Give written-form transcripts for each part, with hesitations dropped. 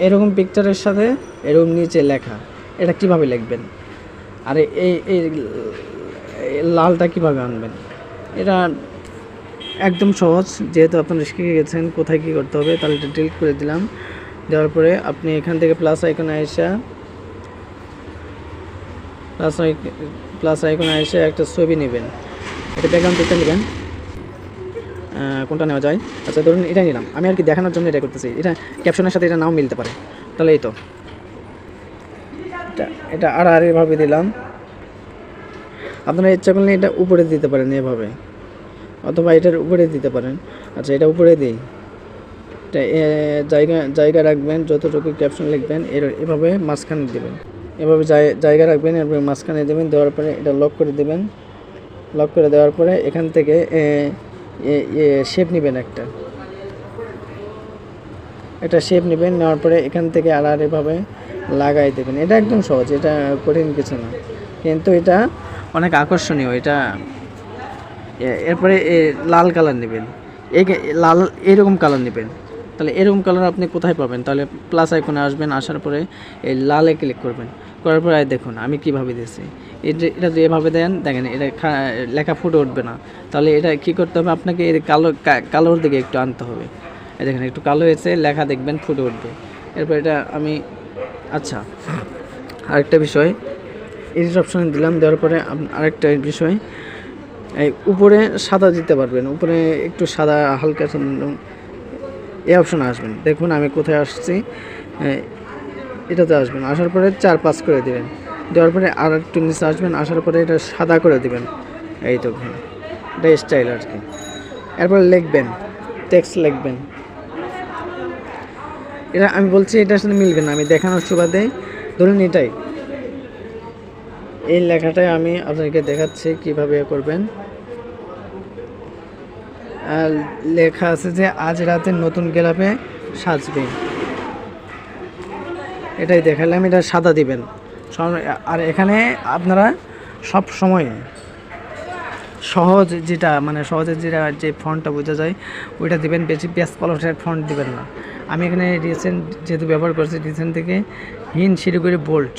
এরকম পিকচারের সাথে এরকম নিচে লেখা, এটা কিভাবে লিখবেন? আর এই এই লালটা কিভাবে আনবেন? এটা একদম সহজ, যেহেতু আপনারা শিখে গেছেন কোথায় কী করতে হবে। তাহলে এটা ডিলিট করে দিলাম। দেওয়ার পরে আপনি এখান থেকে প্লাস আইকনে এসে একটা ছবি নেবেন। এটা ব্যাকগ্রাউন্ড পিকটা নেবেন। কোনটা নেওয়া যায়? আচ্ছা, ধরুন এটাই নিলাম। আমি আর কি দেখানোর জন্য এটা করতেছি। এটা ক্যাপশনের সাথে এটা নাও মিলতে পারে। তাহলে এই তো এটা আর এভাবে দিলাম। আপনারা ইচ্ছা করলে এটা উপরে দিতে পারেন এভাবে, অথবা এটার উপরে দিতে পারেন। আচ্ছা, এটা উপরে দিই। এটা জায়গা রাখবেন, যতটুকু ক্যাপশন লিখবেন এভাবে মাঝখানে দেবেন। এভাবে জায়গা রাখবেন, এরপরে মাঝখানে দেবেন। দেওয়ার পরে এটা লক করে দেবেন। লক করে দেওয়ার পরে এখান থেকে শেপ নেবেন, একটা শেপ নেবেন। নেওয়ার পরে এখান থেকে আর এভাবে লাগাই দেবেন। এটা একদম সহজ, এটা কঠিন কিছু না, কিন্তু এটা অনেক আকর্ষণীয়। এটা এরপরে লাল কালার নেবেন, লাল এরকম কালার নেবেন। তাহলে এরকম কালার আপনি কোথায় পাবেন? তাহলে প্লাস আইকনে আসবেন, আসার পরে এই লালে ক্লিক করবেন। করার পরে দেখুন আমি কীভাবে দিয়েছি। এটা যদি এভাবে দেন, দেখেন এটা লেখা ফুটে উঠবে না। তাহলে এটা কী করতে হবে? আপনাকে এই কালোর দিকে একটু আনতে হবে। দেখেন একটু কালো হয়েছে, লেখা দেখবেন ফুটে উঠবে। এরপর এটা আমি আচ্ছা, আরেকটা বিষয়, এডিট অপশানে দিলাম। দেওয়ার পরে আরেকটা বিষয়, এই উপরে সাদা দিতে পারবেন। উপরে একটু সাদা হালকা এই অপশানে আসবেন। দেখুন আমি কোথায় আসছি, এটাতে আসবেন। আসার পরে 4-5 করে দেবেন। দেওয়ার পরে আর একটু নিচে আসবেন। আসার পরে এটা সাদা করে দেবেন। এই তো এটা স্টাইল আর কি। এরপরে লিখবেন, টেক্সট লিখবেন। এটা আমি বলছি এটার সাথে মিলবে না, আমি দেখানোর সুবাদে ধরুন এটাই, এই লেখাটাই আমি আপনাদেরকে দেখাচ্ছি কীভাবে করবেন। লেখা আছে যে আজ রাতে নতুন গোলাপে সাজবে, এটাই দেখালাম। এটা সাদা দিবেন। আর এখানে আপনারা সব সময় সহজে যে ফন্টটা বোঝা যায় ওইটা দিবেন, বেশি পেজ কলসের ফন্ট দিবেন না। আমি এখানে রিসেন্ট যেহেতু ব্যবহার করছি, রিসেন্ট থেকে হিন শুরু করে বোল্ট,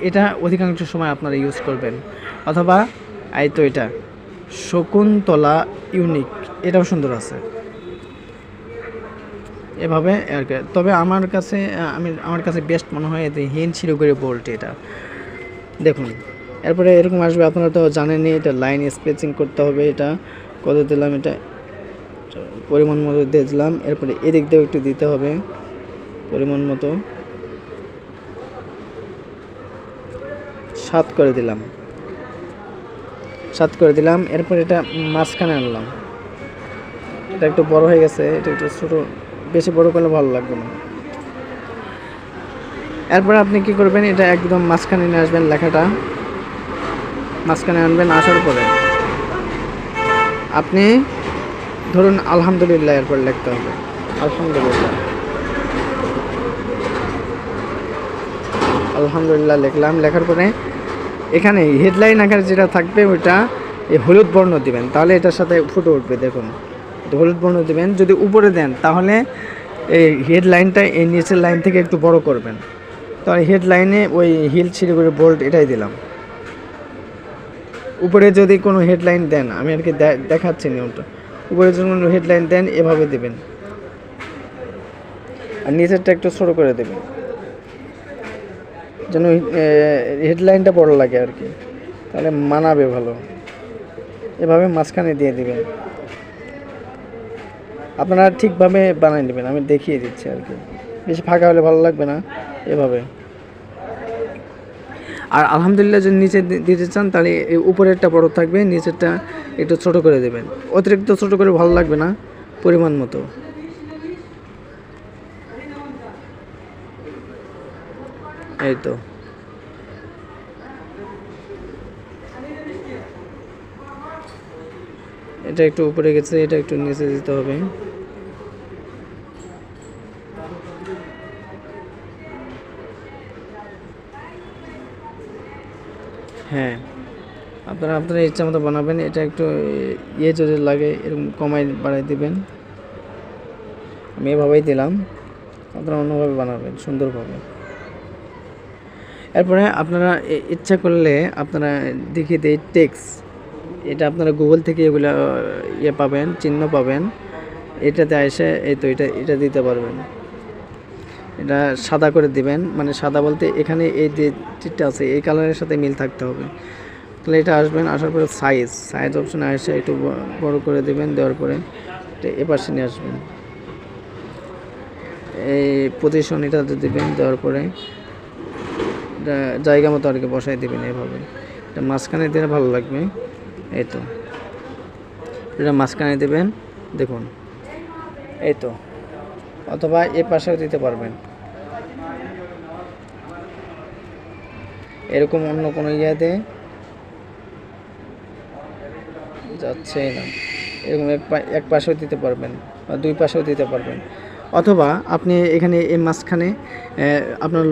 এটা অধিকাংশ সময় আপনারা ইউজ করবেন। অথবা এই তো এটা শকুন্তলা ইউনিক, এটাও সুন্দর আছে এভাবে আর কি। তবে আমার কাছে বেস্ট মনে হয় হিন শুরু করে বোল্ট, এটা দেখুন। এরপরে এরকম আসবে, আপনারা তো জানেনই এটা লাইন স্পেসিং করতে হবে। এটা কত দিলাম, এটা পরিমাণ মতো দিয়ে দিলাম। এরপরে এদিক দিয়েও একটু দিতে হবে পরিমাণ মতো, 7 করে দিলাম। এরপর এটা মাঝখানে আনলাম। এটা একটু বড় হয়ে গেছে, এটা একটু ছোটো, বেশি বড় করলে ভালো লাগবে না। এরপর আপনি কি করবেন, এটা একদম মাঝখানে নিয়ে আসবেন। লেখাটা মাঝখানে আনবেন। আসার পরে আপনি ধরুন আলহামদুলিল্লাহ, এরপর লিখতে হবে আলহামদুলিল্লাহ লিখলাম। লেখার পরে এখানে হেডলাইন আকারে যেটা থাকবে ওইটা এই হলুদ বর্ণ দিবেন, তাহলে এটার সাথে ফুটে উঠবে। দেখুন হলুদ বর্ণ দিবেন। যদি উপরে দেন তাহলে এই হেডলাইনটা এই নিচের লাইন থেকে একটু বড় করবেন। তাহলে হেডলাইনে ওই হিল ছিঁড়ে করে বোল্ড এটাই দিলাম। উপরে যদি কোনো হেডলাইন দেন, আমি আর কি দেখাচ্ছি নিয়মটা, উপরে যদি কোনো হেডলাইন দেন এভাবে দেবেন, আর নিচেরটা একটু ছোটো করে দেবেন যেন হেডলাইনটা বড় লাগে আর কি, তাহলে মানাবে ভালো। এভাবে মাঝখানে দিয়ে দিবেন। আপনারা ঠিকভাবে বানিয়ে নেবেন, আমি দেখিয়ে দিচ্ছি আর কি, বেশি ফাঁকা হলে ভালো লাগবে না। এভাবে। আর আলহামদুলিল্লাহ যদি নিচে দিতে চান তাহলে উপরেরটা বড় থাকবে, নিচেরটা একটু ছোট করে দেবেন। অতিরিক্ত ছোট করে ভালো লাগবে না, পরিমাণ মতো। এই তো এটা একটু উপরে গেছে, এটা একটু নিচে দিতে হবে। হ্যাঁ, আপনারা ইচ্ছা মতো বানাবেন। এটা একটু যদি লাগে এরকম কমাই বাড়াই দিবেন। আমি এভাবেই দিলাম। আপনারা অন্যভাবে বানাবেন সুন্দরভাবে। এরপরে আপনারা ইচ্ছা করলে আপনারা দেখিয়ে দেই টেক্স, এটা আপনারা গুগল থেকে এগুলো পাবেন, চিহ্ন পাবেন, এটাতে এসে এই তো এটা দিতে পারবেন। এটা সাদা করে দিবেন, মানে সাদা বলতে এখানে এই যে চিটটা আছে এই কালারের সাথে মিল থাকতে হবে। তাহলে এটা আসবেন, আসার পরে সাইজ অপশানে এসে একটু বড় করে দেবেন, দেওয়ার পরে এ পাশে নিয়ে আসবেন, এই পজিশন এটাতে দেবেন, দেওয়ার পরে এটা জায়গা মতো আর কি বসাই দেবেন এভাবে। এটা মাঝখানে দিলে ভালো লাগবে, এই তো এটা মাঝখানে দেবেন, দেখুন এই তো, অথবা এ পাশেও দিতে পারবেন, এরকম অন্য কোনো ইয়াতে যাচ্ছে না, এরকম এক পাশেও দিতে পারবেন বা দুই পাশেও দিতে পারবেন, অথবা আপনি এখানে এই মাঝখানে আপনার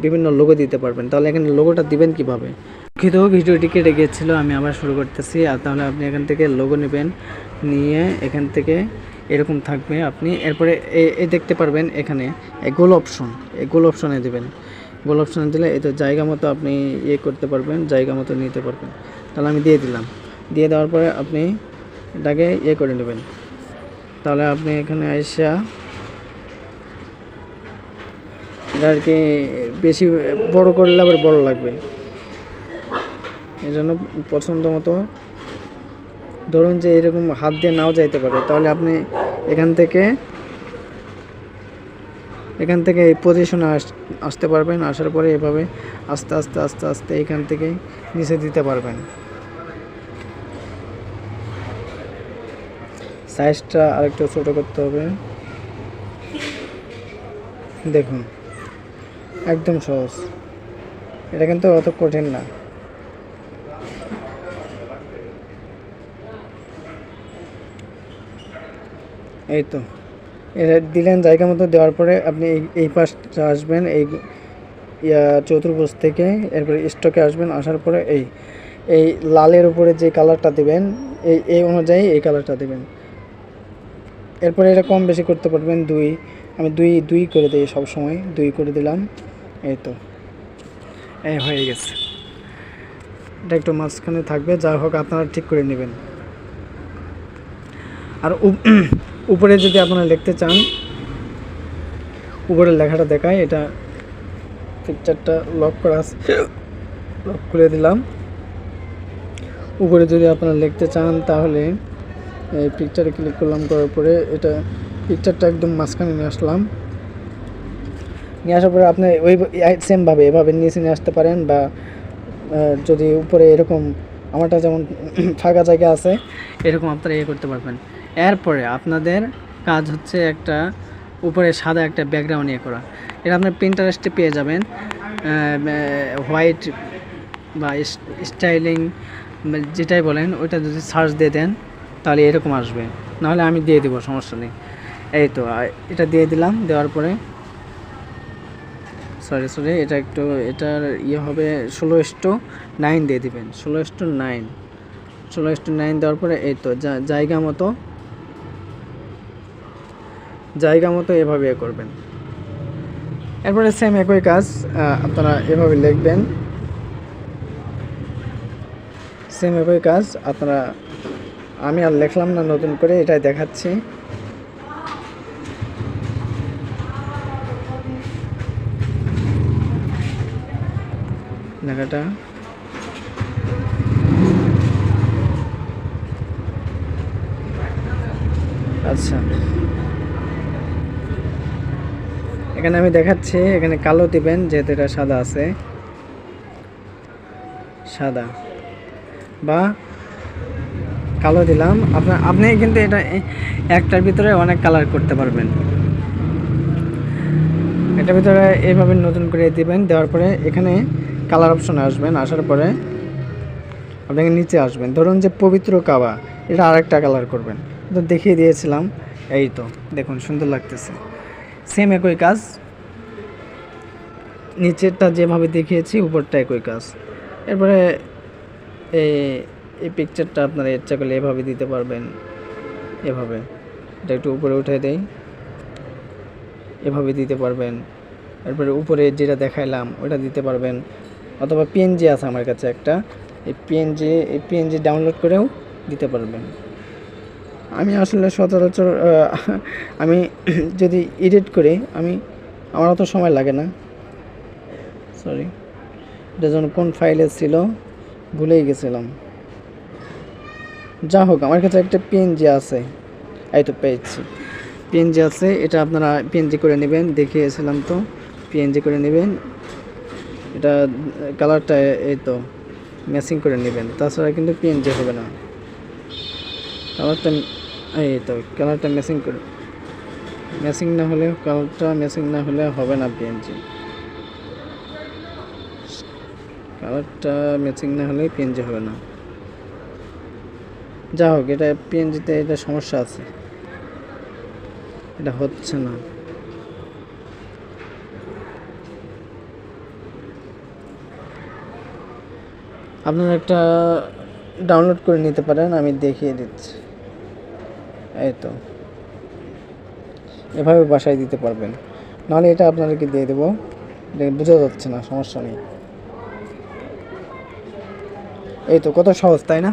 বিভিন্ন লোগো দিতে পারবেন। তাহলে এখানে লোগোটা দিবেন কিভাবে? দুঃখিত, ভিডিওটি কেটে গিয়েছিলো, আমি আবার শুরু করতেছি। আর তাহলে আপনি এখান থেকে লোগো নেবেন, নিয়ে এখান থেকে এরকম থাকবে, আপনি এরপরে এই দেখতে পারবেন এখানে গোল অপশনে দেবেন। গোল অপশনে দিলে এই তো জায়গা মতো আপনি করতে পারবেন, জায়গা মতো নিতে পারবেন। তাহলে আমি দিয়ে দিলাম, দিয়ে দেওয়ার পরে আপনি এটাকে করে নেবেন। তাহলে আপনি এখানে আইসা এটা আর কি বেশি বড় করলে আবার বড় লাগবে, এই জন্য পছন্দ মতো, ধরুন যে এরকম হাত দিয়ে নাও যাইতে পারে, তাহলে আপনি এখান থেকে এই পজিশনে আসতে পারবেন। আসার পরে এভাবে আস্তে আস্তে আস্তে আস্তে এখান থেকে নিচে দিতে পারবেন। সাইজটা আরেকটু ছোট করতে হবে, দেখুন একদম সহজ, এটা কিন্তু অত কঠিন না। এই তো এটা দিলেন জায়গা মতো, দেওয়ার পরে আপনি এই পাশটা আসবেন, এই চতুর্ভুজ থেকে, এরপরে স্টকে আসবেন, আসার পরে এই লালের উপরে যে কালারটা দেবেন এই অনুযায়ী এই কালারটা দেবেন। এরপরে এটা কম বেশি করতে পারবেন, আমি দুই করে দিই, সবসময় 2 করে দিলাম, এই তো এই হয়ে গেছে। এটা একটু মাঝখানে থাকবে, যা হোক আপনারা ঠিক করে নেবেন। আর উপরে যদি আপনারা লিখতে চান, উপরে লেখাটা দেখায়, এটা পিকচারটা লক করা আছে, লক করে দিলাম। উপরে যদি আপনারা লিখতে চান তাহলে এই পিকচারে ক্লিক করলাম, করার পরে এটা পিকচারটা একদম মাঝখানে নিয়ে আসলাম, নিয়ে আসার পরে আপনি ওই সেমভাবে এভাবে নিচে নিয়ে আসতে পারেন, বা যদি উপরে এরকম আমারটা যেমন ফাঁকা জায়গা আছে এরকম আপনারা করতে পারবেন। এরপরে আপনাদের কাজ হচ্ছে একটা উপরে সাদা একটা ব্যাকগ্রাউন্ড করা। এটা আপনার পিন্টারেস্টে পেয়ে যাবেন, হোয়াইট বা স্টাইলিং যেটাই বলেন, ওইটা যদি সার্চ দিয়ে দেন তাহলে এরকম আসবে, নাহলে আমি দিয়ে দেবো, সমস্যা নেই। এই তো এটা দিয়ে দিলাম, দেওয়ার পরে সরি এটা একটু এটার হবে 16:9 দিয়ে দিবেন, 16:9 দেওয়ার পরে এই তো জায়গা মতো এভাবে করবেন। এরপরে সেম একই কাজ আপনারা এভাবে লিখবেন, সেম একই কাজ আপনারা, আমি আর লিখলাম না নতুন করে, এটাই দেখাচ্ছি। লেখাটা আচ্ছা, এখানে আমি দেখাচ্ছি, এখানে কালো দিবেন যেহেতু এটা সাদা আছে, সাদা বা কালো দিলাম। আপনি কিন্তু এটা একটার ভিতরে অনেক কালার করতে পারবেন। এটার ভিতরে এইভাবে নতুন করে দিবেন, দেওয়ার পরে এখানে কালার অপশনে আসবেন, আসার পরে আপনাকে নিচে আসবেন, ধরুন যে পবিত্র কাবা, এটা আরেকটা কালার করবেন, তো দেখিয়ে দিয়েছিলাম, এই তো দেখুন সুন্দর লাগতেছে। সেম একই কাজ, নিচেরটা যেভাবে দেখিয়েছি উপরটা একই কাজ। এরপরে এই পিকচারটা আপনারা ইচ্ছা করলে এভাবে দিতে পারবেন, এভাবে এটা একটু উপরে উঠে দেই, এভাবে দিতে পারবেন। এরপরে উপরে যেটা দেখাইলাম ওটা দিতে পারবেন, অথবা পিএনজি আছে আমার কাছে একটা, এই পিএনজি ডাউনলোড করেও দিতে পারবেন। আমি আসলে সচরাচর আমি যদি এডিট করি আমার অত সময় লাগে না। সরি, এটা যেন কোন ফাইলে ছিল ভুলেই গেছিলাম। যা হোক, আমার কাছে একটা পিএনজি আছে, এই তো পেয়েছি। পিএনজি আছে, এটা আপনারা পিএনজি করে নেবেন, দেখিয়েছিলাম তো। পিএনজি করে নেবেন, এটা কালারটা এই তো ম্যাচিং করে নেবেন, তাছাড়া কিন্তু পিএনজি হবে না। কালারটা এই তো কালারটা ম্যাচিং না হলে হবে না পিএনজি। কালারটা ম্যাচিং না হলে পিএনজি হবে না। যা হোক, এটা পিএনজিতে এটা সমস্যা আছে, এটা হচ্ছে না। আপনারা একটা ডাউনলোড করে নিতে পারেন, আমি দেখিয়ে দিচ্ছি। এই তো এভাবে বাসায় দিতে পারবেন, নাহলে এটা আপনাদেরকে দিয়ে দেবো, বোঝা যাচ্ছে না, সমস্যা নেই। এই তো কত সহজ, তাই না?